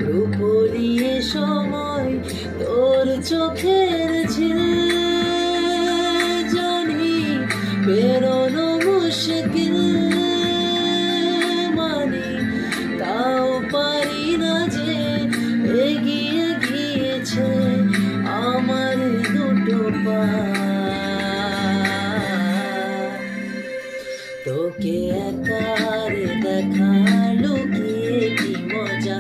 রূপরিয়ে সময় তোর চোখের ঝিল জানি বেরোনো মুশকিল মানি তাও পারি না যে এগিয়ে গিয়েছে আমার দুটো পা তোকে একার দেখা লুকিয়ে কি মজা